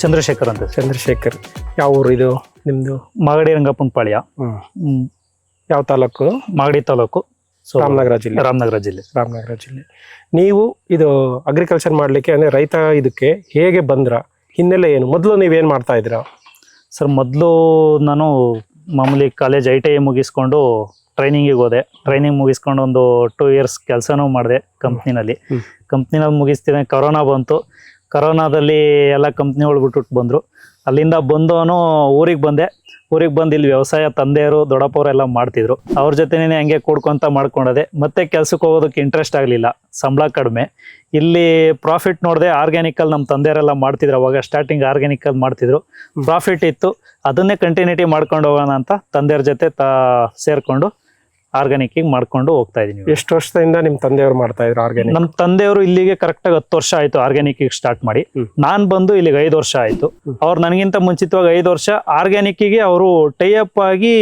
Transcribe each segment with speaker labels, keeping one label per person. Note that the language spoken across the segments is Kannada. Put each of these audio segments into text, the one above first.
Speaker 1: ಚಂದ್ರಶೇಖರ್ ಅಂತ.
Speaker 2: ಚಂದ್ರಶೇಖರ್, ಯಾವ ಊರು ಇದು ನಿಮ್ದು?
Speaker 1: ಮಾಗಡಿ ರಂಗಪ್ಪನ ಪಾಳ್ಯ.
Speaker 2: ಯಾವ ತಾಲೂಕು?
Speaker 1: ಮಾಗಡಿ ತಾಲೂಕು,
Speaker 2: ರಾಮನಗರ ಜಿಲ್ಲೆ. ರಾಮನಗರ ಜಿಲ್ಲೆ. ನೀವು ಇದು ಅಗ್ರಿಕಲ್ಚರ್ ಮಾಡ್ಲಿಕ್ಕೆ ಅಂದ್ರೆ ರೈತ ಇದಕ್ಕೆ ಹೇಗೆ ಬಂದ್ರ? ಹಿನ್ನೆಲೆ ಏನು? ಮೊದಲು ನೀವೇನ್ ಮಾಡ್ತಾ ಇದ್ದೀರಾ?
Speaker 1: ಸರ್, ಮೊದಲು ನಾನು ಮಾಮೂಲಿ ಕಾಲೇಜ್ ITI ಮುಗಿಸ್ಕೊಂಡು ಟ್ರೈನಿಂಗಿಗೆ ಹೋದೆ. ಟ್ರೈನಿಂಗ್ ಮುಗಿಸ್ಕೊಂಡು ಒಂದು 2 years ಕೆಲಸನೂ ಮಾಡಿದೆ ಕಂಪ್ನಿನಲ್ಲಿ. ಕಂಪ್ನಿನಲ್ಲಿ ಮುಗಿಸ್ತೀನಿ, ಕೊರೋನಾ ಬಂತು. ಕೊರೋನಾದಲ್ಲಿ ಎಲ್ಲ ಕಂಪ್ನಿಗಳು ಬಿಟ್ಬಿಟ್ಟು ಬಂದರು. ಅಲ್ಲಿಂದ ಬಂದವನು ಊರಿಗೆ ಬಂದೆ. ಊರಿಗೆ ಬಂದು ಇಲ್ಲಿ ವ್ಯವಸಾಯ ತಂದೆಯವರು ದೊಡ್ಡಪ್ಪವರು ಎಲ್ಲ ಮಾಡ್ತಿದ್ರು. ಅವ್ರ ಜೊತೆನೇ ಹಂಗೆ ಕೂಡ್ಕೊಂತ ಮಾಡ್ಕೊಂಡದೆ. ಮತ್ತೆ ಕೆಲ್ಸಕ್ಕೆ ಹೋಗೋದಕ್ಕೆ ಇಂಟ್ರೆಸ್ಟ್ ಆಗಲಿಲ್ಲ, ಸಂಬಳ ಕಡಿಮೆ. ಇಲ್ಲಿ ಪ್ರಾಫಿಟ್ ನೋಡಿದೆ. ಆರ್ಗ್ಯಾನಿಕಲ್ ನಮ್ಮ ತಂದೆಯವರೆಲ್ಲ ಮಾಡ್ತಿದ್ರು. ಅವಾಗ ಸ್ಟಾರ್ಟಿಂಗ್ ಆರ್ಗ್ಯಾನಿಕಲ್ ಮಾಡ್ತಿದ್ರು, ಪ್ರಾಫಿಟ್ ಇತ್ತು. ಅದನ್ನೇ ಕಂಟಿನ್ಯೂಟಿ ಮಾಡ್ಕೊಂಡು ಹೋಗೋಣ ಅಂತ ತಂದೆಯವ್ರ ಜೊತೆ ಸೇರ್ಕೊಂಡು ಆರ್ಗ್ಯಾನಿಕ್ ಮಾಡ್ಕೊಂಡು ಹೋಗ್ತಾ ಇದೀನಿ.
Speaker 2: ಎಷ್ಟು ವರ್ಷದಿಂದ ನಿಮ್ ತಂದೆಯವರು ಮಾಡ್ತಾ ಇದ್ರು ಆರ್ಗ್ಯಾನಿಕ್?
Speaker 1: ನಮ್ಮ ತಂದೆಯವರು ಇಲ್ಲಿಗೆ ಕರೆಕ್ಟ್ ಆಗಿ 10 ವರ್ಷ ಆಯ್ತು ಆರ್ಗ್ಯಾನಿಕ್ ಸ್ಟಾರ್ಟ್ ಮಾಡಿ. ನಾನ್ ಬಂದು ಇಲ್ಲಿಗೆ 5 ವರ್ಷ ಆಯ್ತು. ಅವ್ರು ನನಗಿಂತ ಮುಂಚಿತವಾಗಿ 5 ವರ್ಷ ಆರ್ಗ್ಯಾನಿಕ್ ಗೆ ಅವರು ಟೈಅಪ್ ಆಗಿ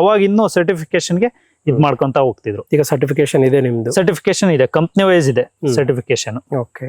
Speaker 1: ಅವಾಗ ಇನ್ನೂ ಸರ್ಟಿಫಿಕೇಶನ್ಗೆ ಇದ್ ಮಾಡ್ಕೊಂತ ಹೋಗ್ತಿದ್ರು.
Speaker 2: ಈಗ ಸರ್ಟಿಫಿಕೇಶನ್ ಇದೆ ನಿಮ್ದು?
Speaker 1: ಸರ್ಟಿಫಿಕೇಶನ್ ಇದೆ, ಕಂಪ್ನಿ ವೈಸ್ ಇದೆ ಸರ್ಟಿಫಿಕೇಶನ್.
Speaker 2: ಓಕೆ.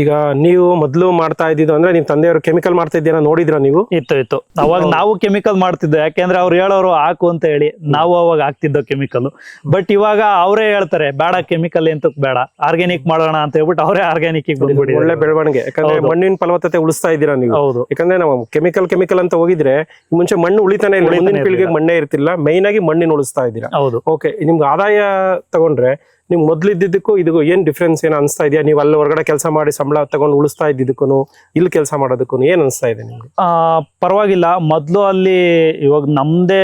Speaker 2: ಈಗ ನೀವು ಮೊದಲು ಮಾಡ್ತಾ ಇದ್ದಿದ್ದು ಅಂದ್ರೆ ನಿಮ್ ತಂದೆಯವರು ಕೆಮಿಕಲ್ ಮಾಡ್ತಾ ಇದ್ದೀರಾ, ನೋಡಿದ್ರ ನೀವು?
Speaker 1: ಇತ್ತು. ಅವಾಗ ನಾವು ಕೆಮಿಕಲ್ ಮಾಡ್ತಿದ್ದೆ. ಯಾಕೆಂದ್ರೆ ಅವ್ರು ಹೇಳೋರು ಹಾಕು ಅಂತ ಹೇಳಿ ನಾವು ಅವಾಗ ಹಾಕ್ತಿದ್ದೋ ಕೆಮಿಕಲ್. ಬಟ್ ಇವಾಗ ಅವರೇ ಹೇಳ್ತಾರೆ ಬೇಡ ಕೆಮಿಕಲ್ ಎಂತಕ್ ಬೇಡ, ಆರ್ಗ್ಯಾನಿಕ್ ಮಾಡೋಣ ಅಂತ ಹೇಳ್ಬಿಟ್ಟು ಅವರೇ ಆರ್ಗ್ಯಾನಿಕ್ ಬಂದ್ಬಿಡಿ.
Speaker 2: ಒಳ್ಳೆ ಬೆಳವಣಿಗೆ. ಯಾಕಂದ್ರೆ ಮಣ್ಣಿನ ಫಲವತ್ತತೆ ಉಳಿಸ್ತಾ ಇದ್ದೀರಾ ನೀವು.
Speaker 1: ಹೌದು.
Speaker 2: ಯಾಕಂದ್ರೆ ನಾವು ಕೆಮಿಕಲ್ ಅಂತ ಹೋಗಿದ್ರೆ ಮುಂಚೆ ಮಣ್ಣು ಉಳಿತಾನೆ ಇಲ್ಲ, ಮುಂದಿನ ಪೀಳಿಗೆಗೆ ಮಣ್ಣೇ ಇರ್ತಿಲ್ಲ. ಮೈನ್ ಆಗಿ ಮಣ್ಣಿನ ಉಳಿಸ್ತಾ ಇದ್ದೀರಾ.
Speaker 1: ಹೌದು.
Speaker 2: ಓಕೆ. ನಿಮ್ಗೆ ಆದಾಯ ತಗೊಂಡ್ರೆ ನಿಮ್ ಮೊದ್ಲಿದ್ದಕ್ಕೂ ಇದಕ್ಕೂ ಏನ್ ಡಿಫ್ರೆನ್ಸ್ ಏನ್ ಅನ್ಸ್ತಾ ಇದೆಯಾ? ನೀವು ಅಲ್ಲಿ ಹೊರಗಡೆ ಕೆಲಸ ಮಾಡಿ ಸಂಬಳ ತಗೊಂಡು ಉಳಿಸ್ತಾ ಇದ್ದಿದ್ದಕ್ಕೂ ಇಲ್ಲಿ ಕೆಲಸ ಮಾಡೋದಕ್ಕೂ ಏನ್ ಅನ್ಸ್ತಾ ಇದೆ ನಿಮ್ಗೆ?
Speaker 1: ಪರವಾಗಿಲ್ಲ. ಮೊದ್ಲು ಅಲ್ಲಿ ಇವಾಗ ನಮ್ದೇ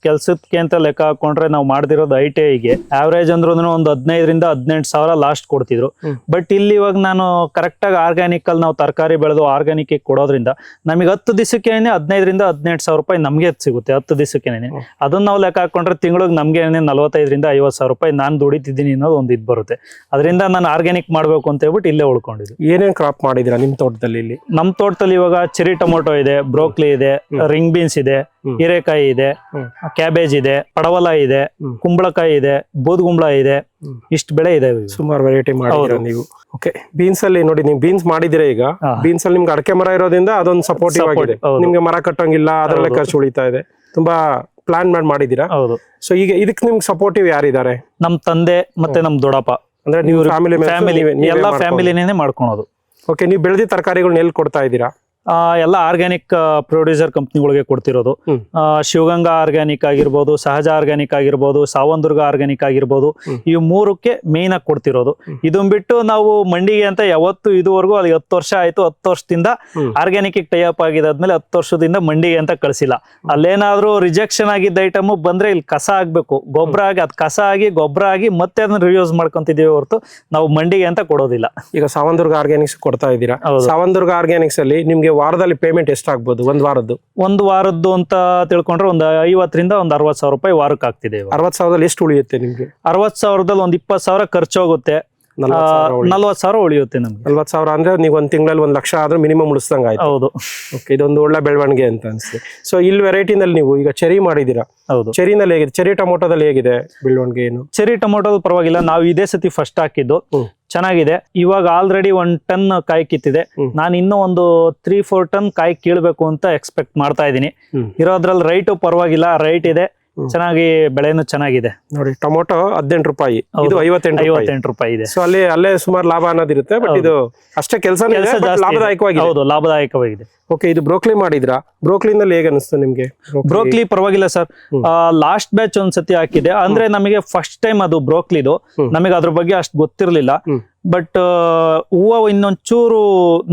Speaker 1: ಕೆಲ್ಸಕ್ಕೆ ಅಂತ ಲೆಕ್ಕ ಹಾಕೊಂಡ್ರೆ ನಾವು ಮಾಡ್ತಿರೋದು ITIಗೆ ಆವರೇಜ್ ಅಂದ್ರೂ ಒಂದು 15,000 to 18,000 ಲಾಸ್ಟ್ ಕೊಡ್ತಿದ್ರು. ಬಟ್ ಇಲ್ಲಿ ಇವಾಗ ನಾನು ಕರೆಕ್ಟ್ ಆಗಿ ಆರ್ಗ್ಯಾನಿಕ್ ಅಲ್ಲಿ ನಾವು ತರಕಾರಿ ಬೆಳೆದು ಆರ್ಗ್ಯಾನಿಕ್ ಕೊಡೋದ್ರಿಂದ ನಮಗೆ 10 ದಿವಸಕ್ಕೇನೆ 15,000 to 18,000 ರೂಪಾಯಿ ನಮ್ಗೆ ಸಿಗುತ್ತೆ. 10 ದಿವಸಕ್ಕೇನೆ ಅದನ್ನ ನಾವು ಲೆಕ್ಕ ಹಾಕೊಂಡ್ರೆ ತಿಂಗಳಿಗೆ ನಮ್ಗೆ 45,000 to 50,000 ರೂಪಾಯಿ ನಾನು ದುಡಿತಿದ್ದೀನಿ ಅನ್ನೋದು ಒಂದು ಇದು ಬರುತ್ತೆ. ಅದರಿಂದ ನಾನು ಆರ್ಗ್ಯಾನಿಕ್ ಮಾಡ್ಬೇಕು ಅಂತ ಹೇಳ್ಬಿಟ್ಟು ಇಲ್ಲೇ ಉಳ್ಕೊಂಡಿದ್ದೆ.
Speaker 2: ಏನೇನ್ ಕ್ರಾಪ್ ಮಾಡಿದಿರಾ ನಿಮ್ ತೋಟದಲ್ಲಿ? ಇಲ್ಲಿ
Speaker 1: ನಮ್ ತೋಟದಲ್ಲಿ ಇವಾಗ ಚೆರಿ ಟೊಮೊಟೊ ಇದೆ, ಬ್ರೋಕ್ಲಿ ಇದೆ, ರಿಂಗ್ ಬೀನ್ಸ್ ಇದೆ, ಹೀರೆಕಾಯಿ ಇದೆ, ಕ್ಯಾಬೇಜ್ ಇದೆ, ಪಡವಲ ಇದೆ, ಕುಂಬಳಕಾಯಿ ಇದೆ, ಬೂದ್ಗುಂಬಳ ಇದೆ. ಇಷ್ಟು ಬೆಳೆ ಇದೆ.
Speaker 2: ಸುಮಾರು ವೆರೈಟಿ ಮಾಡಿದಿರಾ ನೀವು. ಓಕೆ. ಬೀನ್ಸ್ ಅಲ್ಲಿ ನೋಡಿ, ನೀವು ಬೀನ್ಸ್ ಮಾಡಿದಿರಾ. ಈಗ ಬೀನ್ಸ್ ಅಲ್ಲಿ ನಿಮ್ಗೆ ಅಡಕೆ ಮರ ಇರೋದ್ರಿಂದ ಅದೊಂದು ಸಪೋರ್ಟಿವ್ ಆಗಿದೆ. ನಿಮ್ಗೆ ಮರ ಕಟ್ಟಂಗಿಲ್ಲ, ಅದರಲ್ಲೇ ಖರ್ಚು ಉಳಿತಾ ಇದೆ. ತುಂಬಾ ಪ್ಲಾನ್ ಮಾಡಿದಿರಾ.
Speaker 1: ಹೌದು.
Speaker 2: ಸೊ ಈಗ ಇದಕ್ಕೆ ನಿಮ್ಗೆ ಸಪೋರ್ಟಿವ್ ಯಾರಿದ್ದಾರೆ?
Speaker 1: ನಮ್ ತಂದೆ ಮತ್ತೆ ನಮ್ ದೊಡ್ಡಪ್ಪ.
Speaker 2: ಅಂದ್ರೆ ನೀವು
Speaker 1: ಫ್ಯಾಮಿಲಿ ಎಲ್ಲ ಫ್ಯಾಮಿಲಿನೇ ಮಾಡ್ಕೊಳೋದು.
Speaker 2: ಓಕೆ. ನೀವು ಬೆಳೆದಿ ತರಕಾರಿಗಳನ್ನ ಎಲ್ಲಿ ಕೊಡ್ತಾ ಇದ್ದೀರಾ?
Speaker 1: ಎಲ್ಲ ಆರ್ಗ್ಯಾನಿಕ್ ಪ್ರೊಡ್ಯೂಸರ್ ಕಂಪ್ನಿಗಳಿಗೆ ಕೊಡ್ತಿರೋದು. ಶಿವಗಂಗಾ ಆರ್ಗ್ಯಾನಿಕ್ ಆಗಿರ್ಬೋದು, ಸಹಜ ಆರ್ಗ್ಯಾನಿಕ್ ಆಗಿರ್ಬೋದು, ಸಾವಂದುರ್ಗ ಆರ್ಗ್ಯಾನಿಕ್ ಆಗಿರ್ಬೋದು. ಈ 3ಕ್ಕೆ ಮೇನ್ ಆಗಿ ಕೊಡ್ತಿರೋದು. ಇದನ್ ಬಿಟ್ಟು ನಾವು ಮಂಡಿಗೆ ಅಂತ ಯಾವತ್ತು ಇದುವರೆಗೂ ಅಲ್ಲಿ 10 ವರ್ಷ ಆಯ್ತು. 10 ವರ್ಷದಿಂದ ಆರ್ಗ್ಯಾನಿಕ್ ಟೈಅಪ್ ಆಗಿದಾದ್ಮೇಲೆ 10 ವರ್ಷದಿಂದ ಮಂಡಿಗೆ ಅಂತ ಕಳಿಸಿಲ್ಲ. ಅಲ್ಲೇನಾದ್ರೂ ರಿಜೆಕ್ಷನ್ ಆಗಿದ್ದ ಐಟಮ್ ಬಂದ್ರೆ ಇಲ್ಲಿ ಕಸ ಆಗ್ಬೇಕು, ಗೊಬ್ಬರ ಆಗಿ, ಅದ್ ಕಸ ಆಗಿ ಗೊಬ್ಬರ ಆಗಿ ಮತ್ತೆ ಅದನ್ನ ರಿಯೂಸ್ ಮಾಡ್ಕೊಂತಿದೀವಿ ಹೊರತು ನಾವು ಮಂಡಿಗೆ ಅಂತ ಕೊಡೋದಿಲ್ಲ.
Speaker 2: ಈಗ ಸಾವಂದುರ್ಗ ಆರ್ಗ್ಯಾನಿಕ್ಸ್ ಕೊಡ್ತಾ ಇದ್ದೀರಾ. ಸಾವಂದುರ್ಗ ಆರ್ಗ್ಯಾನಿಕ್ಸ್ ಅಲ್ಲಿ ನಿಮ್ಗೆ ವಾರದಲ್ಲಿ ಪೇಮೆಂಟ್ ಎಷ್ಟಾಗ್ಬೋದು? ಒಂದು ವಾರದ್ದು ಅಂತ ತಿಳ್ಕೊಂಡ್ರೆ ಒಂದು 50,000 to 60,000 ರೂಪಾಯಿ ವಾರಕ್ಕೆ ಆಗ್ತಿದೆ. 60,000 ಎಷ್ಟು ಉಳಿಯುತ್ತೆ ನಿಮ್ಗೆ?
Speaker 1: 60,000 ಒಂದು 20,000 ಖರ್ಚು ಹೋಗುತ್ತೆ, 40,000 ಉಳಿಯುತ್ತೆ ನಮ್ಗೆ.
Speaker 2: 40,000 ಅಂದ್ರೆ ನೀವು ಒಂದ್ ತಿಂಗಳಲ್ಲಿ 1,00,000 ಆದ್ರೂ ಮಿನಿಮಮ್ ಉಳಿಸ್ದಂಗ ಆಯ್ತು.
Speaker 1: ಹೌದು.
Speaker 2: ಓಕೆ. ಇದೊಂದು ಒಳ್ಳೆ ಬೆಳವಣಿಗೆ ಅಂತ ಅನ್ಸುತ್ತೆ. ಸೊ ಇಲ್ಲಿ ವೆರೈಟಿನಲ್ಲಿ ನೀವು ಈಗ ಚೆರಿ ಮಾಡಿದೀರಾ.
Speaker 1: ಹೌದು.
Speaker 2: ಚೆರಿನಲ್ಲಿ ಹೇಗಿದೆ? ಚೆರಿ ಟೊಮೊಟೊದಲ್ಲಿ ಹೇಗಿದೆ ಬೆಳವಣಿಗೆ? ಏನು
Speaker 1: ಚೆರಿ ಟೊಮೊಟೊ ಪರವಾಗಿಲ್ಲ. ನಾವು ಇದೇ ಸತಿ ಫಸ್ಟ್ ಹಾಕಿದ್ದು, ಚೆನ್ನಾಗಿದೆ. ಇವಾಗ ಆಲ್ರೆಡಿ 1 ಟನ್ ಕಾಯಿ ಕಿತ್ತಿದೆ. ನಾನು ಇನ್ನೂ ಒಂದು 3-4 ಟನ್ ಕಾಯಿ ಕೀಳ್ಬೇಕು ಅಂತ ಎಕ್ಸ್ಪೆಕ್ಟ್ ಮಾಡ್ತಾ ಇದ್ದೀನಿ. ಇರೋದ್ರಲ್ಲಿ ರೈಟು ಪರವಾಗಿಲ್ಲ, ರೈಟ್ ಇದೆ, ಚೆನ್ನಾಗಿ ಬೆಳೆನೂ ಚೆನ್ನಾಗಿದೆ.
Speaker 2: ನೋಡಿ, ಟೊಮೊಟೊ 18 ರೂಪಾಯಿ, ಇದು 58
Speaker 1: ರೂಪಾಯಿ ಇದೆ.
Speaker 2: ಸೊ ಅಲ್ಲೇ ಸುಮಾರು ಲಾಭ ಅನ್ನೋದಿರುತ್ತೆ. ಬಟ್ ಇದು ಅಷ್ಟೇ ಕೆಲಸ ಲಾಭದಾಯಕವಾಗಿದೆ.
Speaker 1: ಹೌದು, ಲಾಭದಾಯಕವಾಗಿದೆ.
Speaker 2: ಓಕೆ. ಇದು ಬ್ರೋಕ್ಲಿ ಮಾಡಿದ್ರಾ? ಬ್ರೋಕ್ಲಿನಲ್ಲಿ ಹೇಗೆ ಅನಿಸ್ತು ನಿಮ್ಗೆ?
Speaker 1: ಬ್ರೋಕ್ಲಿ ಪರವಾಗಿಲ್ಲ ಸರ್. ಲಾಸ್ಟ್ ಬ್ಯಾಚ್ ಒಂದ್ಸತಿ ಹಾಕಿದೆ. ಅಂದ್ರೆ ನಮಗೆ ಫಸ್ಟ್ ಟೈಮ್ ಅದು ಬ್ರೋಕ್ಲಿದು. ನಮಗೆ ಅದ್ರ ಬಗ್ಗೆ ಅಷ್ಟು ಗೊತ್ತಿರ್ಲಿಲ್ಲ. ಬಟ್ ಹೂವು ಇನ್ನೊಂಚೂರು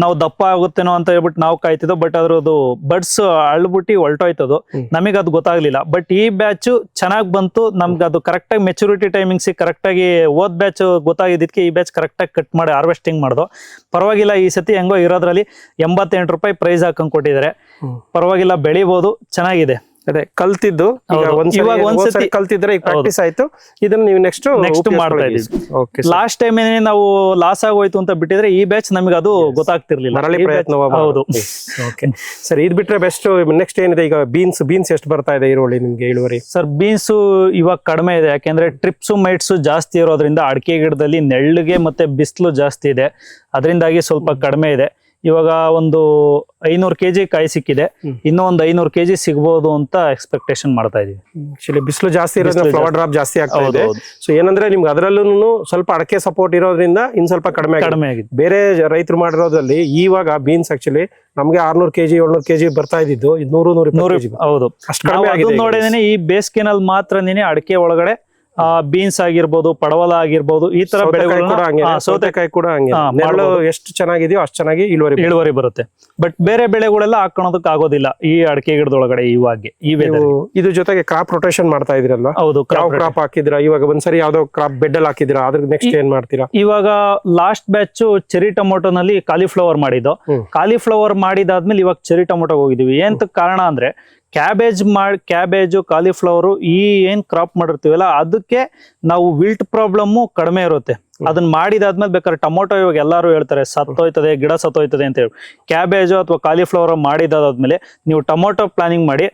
Speaker 1: ನಾವು ದಪ್ಪ ಆಗುತ್ತೇನೋ ಅಂತ ಹೇಳ್ಬಿಟ್ಟು ನಾವು ಕಾಯ್ತಿದ್ದೋ. ಬಟ್ ಅದ್ರದ್ದು ಬಡ್ಸ್ ಅಳ್ಬಿಟ್ಟು ಹೊಲ್ಟೋಯ್ತದು. ನಮಗೆ ಅದು ಗೊತ್ತಾಗ್ಲಿಲ್ಲ. ಬಟ್ ಈ ಬ್ಯಾಚ್ ಚೆನ್ನಾಗಿ ಬಂತು. ನಮ್ಗೆ ಅದು ಕರೆಕ್ಟ್ ಆಗಿ ಮೆಚುರಿಟಿ ಟೈಮಿಂಗ್ಸ್ ಕರೆಕ್ಟ್ ಆಗಿ ಓದ್ ಬ್ಯಾಚ್ ಗೊತ್ತಾಗಿದ್ದಕ್ಕೆ ಈ ಬ್ಯಾಚ್ ಕರೆಕ್ಟ್ ಆಗಿ ಕಟ್ ಮಾಡಿ ಹಾರ್ವೆಸ್ಟಿಂಗ್ ಮಾಡ್ದು. ಪರವಾಗಿಲ್ಲ. ಈ ಸತಿ ಹೆಂಗೋ ಇರೋದ್ರಲ್ಲಿ 88 ರೂಪಾಯಿ ಪ್ರೈಸ್ ಹಾಕೊಂಡ್ ಕೊಟ್ಟಿದ್ದಾರೆ. ಪರವಾಗಿಲ್ಲ, ಬೆಳಿಬಹುದು, ಚೆನ್ನಾಗಿದೆ.
Speaker 2: ಅದೇ ಕಲ್ತಿದ್ದು
Speaker 1: ಇವಾಗ ಒಂದ್ಸತಿ
Speaker 2: ಕಲ್ತಿದ್ರೆ ಈಗ ಪ್ರಾಕ್ಟೀಸ್ ಆಯ್ತು. ಇದನ್ನ ನೀವು ನೆಕ್ಸ್ಟ್
Speaker 1: ಮಾಡ್ತಾ ಇದೀವಿ. ಲಾಸ್ಟ್ ಟೈಮ್ ಏನೇ ನಾವು ಲಾಸ್ ಆಗೋಯ್ತು ಅಂತ ಬಿಟ್ಟಿದ್ರೆ ಈ ಬ್ಯಾಚ್ ನಮಗೆ ಅದು ಗೊತ್ತಾಗ್ತಿರ್ಲಿಲ್ಲ.
Speaker 2: ಮರಳಿ ಪ್ರಯತ್ನ. ಹೌದು. ಸರ್, ಇದ್ ಬಿಟ್ರೆ ಬೆಸ್ಟ್ ನೆಕ್ಸ್ಟ್ ಏನಿದೆ? ಈಗ ಬೀನ್ಸ್ ಎಷ್ಟು ಬರ್ತಾ ಇದೆ ಈರುಳ್ಳಿ ನಿಮ್ಗೆ ಇಳುವರಿ?
Speaker 1: ಸರ್, ಬೀನ್ಸ್ ಇವಾಗ ಕಡಿಮೆ ಇದೆ. ಯಾಕೆಂದ್ರೆ ಟ್ರಿಪ್ಸು ಮೈಟ್ಸು ಜಾಸ್ತಿ ಇರೋದ್ರಿಂದ ಅಡಿಕೆ ಗಿಡದಲ್ಲಿ ನೆಳ್ಳಿಗೆ ಮತ್ತೆ ಬಿಸಿಲು ಜಾಸ್ತಿ ಇದೆ. ಅದರಿಂದಾಗಿ ಸ್ವಲ್ಪ ಕಡಿಮೆ ಇದೆ. ಇವಾಗ ಒಂದು 500 kg ಕಾಯಿ ಸಿಕ್ಕಿದೆ, ಇನ್ನೂ ಒಂದು 500 kg ಸಿಗ್ಬೋದು ಅಂತ ಎಕ್ಸ್ಪೆಕ್ಟೇಷನ್ ಮಾಡ್ತಾ ಇದೀವಿ.
Speaker 2: ಆಕ್ಚುಲಿ ಬಿಸಿಲು ಜಾಸ್ತಿ ಇರೋದ್ರಿಂದ
Speaker 1: ಬಿಸ್ಲು
Speaker 2: ಫ್ಲವರ್ ಡ್ರಾಪ್ ಜಾಸ್ತಿ ಆಗ್ತಾ ಇದೆ.
Speaker 1: ಹೌದು.
Speaker 2: ಸೊ ಏನಂದ್ರೆ ನಿಮ್ಗೆ ಅದರಲ್ಲೂ ಸ್ವಲ್ಪ ಅಡಕೆ ಸಪೋರ್ಟ್ ಇರೋದ್ರಿಂದ ಇನ್ ಸ್ವಲ್ಪ ಕಡಿಮೆ
Speaker 1: ಆಗಿದೆ.
Speaker 2: ಬೇರೆ ರೈತರು ಮಾಡಿರೋದ್ರಲ್ಲಿ ಇವಾಗ ಬೀನ್ಸ್ ಆಕ್ಚುಲಿ ನಮ್ಗೆ 600 kg 700 kg ಬರ್ತಾ ಇದ್ದಿದ್ದು 100
Speaker 1: ಹೌದು,
Speaker 2: ಅಷ್ಟು ಕಡಿಮೆ ಆಗಿದೆ.
Speaker 1: ನೋಡಿದೀನಿ ಈ ಬೇಸಿಗೆನಲ್ಲಿ ಮಾತ್ರನೇ ಅಡಿಕೆ ಒಳಗಡೆ ಬೀನ್ಸ್ ಆಗಿರ್ಬೋದು, ಪಡವಲ ಆಗಿರ್ಬೋದು, ಈ ತರ
Speaker 2: ಸೌತೆಕಾಯಿ ಕೂಡ ಹಂಗೆ ನೆರಳು ಎಷ್ಟು ಚೆನ್ನಾಗಿದೆಯೋ ಅಷ್ಟು ಚೆನ್ನಾಗಿ
Speaker 1: ಇಳುವರಿ ಬರುತ್ತೆ. ಬಟ್ ಬೇರೆ ಬೆಳೆಗಳೆಲ್ಲ ಹಾಕೋಣದಕ್ಕೆ ಆಗೋದಿಲ್ಲ ಈ ಅಡಿಕೆ ಗಿಡದೊಳಗಡೆ ಇವಾಗ
Speaker 2: ಇದು ಜೊತೆಗೆ ಕ್ರಾಪ್ ರೊಟೇಷನ್ ಮಾಡ್ತಾ ಇದ್ರಲ್ವಾ?
Speaker 1: ಹೌದು,
Speaker 2: ಯಾವ ಕ್ರಾಪ್ ಹಾಕಿದ್ರ? ಇವಾಗ ಒಂದ್ಸರಿ ಯಾವ್ದೋ ಕ್ರಾಪ್ ಬೆಡ್ ಅಲ್ಲಿ ಹಾಕಿದ್ರ, ಅದ್ರ ನೆಕ್ಸ್ಟ್ ಏನ್ ಮಾಡ್ತೀರಾ?
Speaker 1: ಇವಾಗ ಲಾಸ್ಟ್ ಬ್ಯಾಚ್ ಚೆರಿ ಟೊಮೊಟೊನಲ್ಲಿ ಕಾಲಿಫ್ಲವರ್ ಮಾಡಿದ್ದು. ಕಾಲಿಫ್ಲವರ್ ಮಾಡಿದಾದ್ಮೇಲೆ ಇವಾಗ ಚೆರಿ ಟೊಮೊಟೊ ಹೋಗಿದೀವಿ. ಏಂತ ಕಾರಣ ಅಂದ್ರೆ ಕ್ಯಾಬೇಜು ಕಾಲಿಫ್ಲವರು ಈ ಏನ್ ಕ್ರಾಪ್ ಮಾಡಿರ್ತೀವಲ್ಲ ಅದಕ್ಕೆ ನಾವು ವಿಲ್ಟ್ ಪ್ರಾಬ್ಲಮ್ ಕಡಿಮೆ ಇರುತ್ತೆ. ಅದನ್ನ ಮಾಡಿದಾದ್ಮೇಲೆ ಬೇಕಾದ್ರೆ ಟೊಮೊಟೊ ಇವಾಗ ಎಲ್ಲರೂ ಹೇಳ್ತಾರೆ ಸತ್ತೋಯ್ತದೆ, ಗಿಡ ಸತ್ತೋಯ್ತದೆ ಅಂತ ಹೇಳಿ. ಕ್ಯಾಬೇಜು ಅಥವಾ ಕಾಲಿಫ್ಲವರ್ ಮಾಡಿದಾದ್ಮೇಲೆ ನೀವು ಟೊಮೊಟೊ ಪ್ಲಾನಿಂಗ್ ಮಾಡಿ,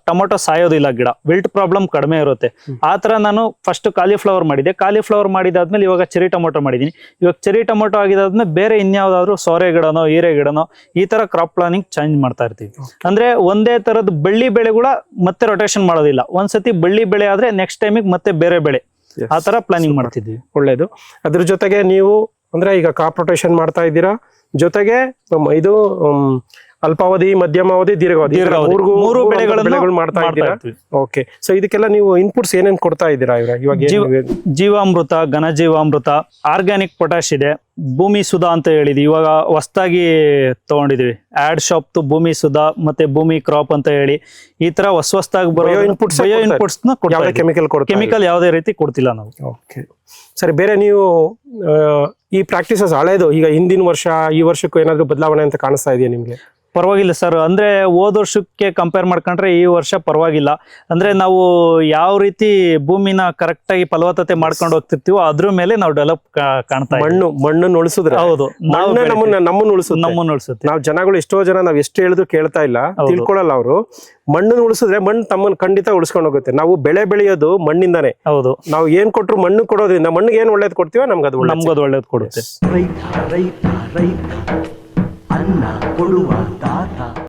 Speaker 1: ಟೊಮೊಟೊ ಸಾಯೋದಿಲ್ಲ, ಗಿಡ ವಿಲ್ಟ್ ಪ್ರಾಬ್ಲಮ್ ಕಡಿಮೆ ಇರುತ್ತೆ. ಆತರ ನಾನು ಫಸ್ಟ್ ಕಾಲಿಫ್ಲವರ್ ಮಾಡಿದೆ. ಕಾಲಿಫ್ಲವರ್ ಮಾಡಿದಾದ್ಮೇಲೆ ಇವಾಗ ಚೆರಿ ಟೊಮೊಟೊ ಮಾಡಿದೀನಿ. ಇವಾಗ ಚೆರಿ ಟೊಮೊಟೊ ಆಗಿದಾದ್ಮೇಲೆ ಬೇರೆ ಇನ್ಯಾವ್ದಾದ್ರು ಸೋರೆ ಗಿಡನೋ ಹೀರೆ ಗಿಡನೋ ಈ ತರ ಕ್ರಾಪ್ ಪ್ಲಾನಿಂಗ್ ಚೇಂಜ್ ಮಾಡ್ತಾ ಇರ್ತೀವಿ. ಅಂದ್ರೆ ಒಂದೇ ತರದ ಬಳ್ಳಿ ಬೆಳೆಗಳ ಮತ್ತೆ ರೊಟೇಷನ್ ಮಾಡೋದಿಲ್ಲ. ಒಂದ್ಸತಿ ಬಳ್ಳಿ ಬೆಳೆ ಆದ್ರೆ ನೆಕ್ಸ್ಟ್ ಟೈಮಿಗೆ ಮತ್ತೆ ಬೇರೆ ಬೆಳೆ, ಆ ತರ ಪ್ಲಾನಿಂಗ್ ಮಾಡ್ತಿದ್ವಿ.
Speaker 2: ಒಳ್ಳೇದು. ಅದ್ರ ಜೊತೆಗೆ ನೀವು ಅಂದ್ರೆ ಈಗ ಕ್ರಾಪ್ ರೊಟೇಷನ್ ಮಾಡ್ತಾ ಇದ್ದೀರಾ, ಜೊತೆಗೆ ಇದು ಅಲ್ಪಾವಧಿ, ಮಧ್ಯಮಾವಧಿ, ದೀರ್ಘಾವಧಿ ಮೂರು ಬೆಳೆಗಳು ಮಾಡ್ತಾ ಇದ್ದೀರಾ. ಓಕೆ. ಸೊ ಇದಕ್ಕೆಲ್ಲ ನೀವು ಇನ್ಪುಟ್ಸ್ ಏನೇನ್ ಕೊಡ್ತಾ ಇದ್ದೀರಾ ಇವಾಗ?
Speaker 1: ಜೀವಾಮೃತ, ಘನಜೀವಾಮೃತ, ಆರ್ಗ್ಯಾನಿಕ್ ಪೊಟ್ಯಾಶ್ ಇದೆ, ಭೂಮಿ ಸುಧಾ ಅಂತ ಹೇಳಿದ್ವಿ. ಇವಾಗ ಹೊಸದಾಗಿ ತಗೊಂಡಿದೀವಿ ಆಡ್ ಶಾಪ್ ಭೂಮಿ ಸುಧಾ ಮತ್ತೆ ಭೂಮಿ ಕ್ರಾಪ್ ಅಂತ ಹೇಳಿ. ಈ ತರ ಹೊಸದಾಗಿ ಬರೋ ಇನ್ಪುಟ್ಸ್ ಕೆಮಿಕಲ್ ಯಾವುದೇ ರೀತಿ ಕೊಡ್ತಿಲ್ಲ ನಾವು.
Speaker 2: ಓಕೆ ಸರಿ. ಬೇರೆ ನೀವು ಈ ಪ್ರಾಕ್ಟೀಸಸ್ ಹಳೇದು ಈಗ ಹಿಂದಿನ ವರ್ಷ ಈ ವರ್ಷಕ್ಕೂ ಏನಾದ್ರು ಬದಲಾವಣೆ ಅಂತ ಕಾಣಿಸ್ತಾ ಇದೆಯಾ ನಿಮ್ಗೆ?
Speaker 1: ಪರವಾಗಿಲ್ಲ ಸರ್. ಅಂದ್ರೆ ಹೋದ ವರ್ಷಕ್ಕೆ ಕಂಪೇರ್ ಮಾಡ್ಕೊಂಡ್ರೆ ಈ ವರ್ಷ ಪರವಾಗಿಲ್ಲ. ಅಂದ್ರೆ ನಾವು ಯಾವ ರೀತಿ ಭೂಮಿನ ಕರೆಕ್ಟ್ ಆಗಿ ಫಲವತ್ತತೆ ಮಾಡ್ಕೊಂಡು ಹೋಗ್ತಿರ್ತೀವೋ ಅದ್ರ ಮೇಲೆ ನಾವು ಡೆವಲಪ್ ಕಾಣ್ತಾ
Speaker 2: ಮಣ್ಣನ್ನು ಉಳಿಸಿದ್ರೆ.
Speaker 1: ಹೌದು,
Speaker 2: ನಮ್ಮನ್ನು ಉಳಿಸುತ್ತೆ. ನಾವು ಜನಗಳು ಎಷ್ಟೋ ಜನ ನಾವ್ ಎಷ್ಟು ಹೇಳಿದ್ರು ಕೇಳ್ತಾ ಇಲ್ಲ, ತಿಳ್ಕೊಳಲ್ಲ ಅವರು. ಮಣ್ಣನ್ನು ಉಳಿಸಿದ್ರೆ ಮಣ್ಣು ತಮ್ಮನ್ನು ಖಂಡಿತ ಉಳಿಸ್ಕೊಂಡು ಹೋಗುತ್ತೆ. ನಾವು ಬೆಳೆ ಬೆಳೆಯೋದು ಮಣ್ಣಿಂದಾನೆ.
Speaker 1: ಹೌದು,
Speaker 2: ನಾವು ಏನ್ ಕೊಟ್ರು ಮಣ್ಣು ಕೊಡೋದ್ರಿಂದ ಮಣ್ಣಿಗೆ ಏನ್ ಒಳ್ಳೇದು ಕೊಡ್ತೀವೋ ನಮ್ಗೆ ಅದು
Speaker 1: ಒಳ್ಳೇದು ಕೊಡುತ್ತೆ.
Speaker 3: ಅನ್ನ ಕೊಡುವ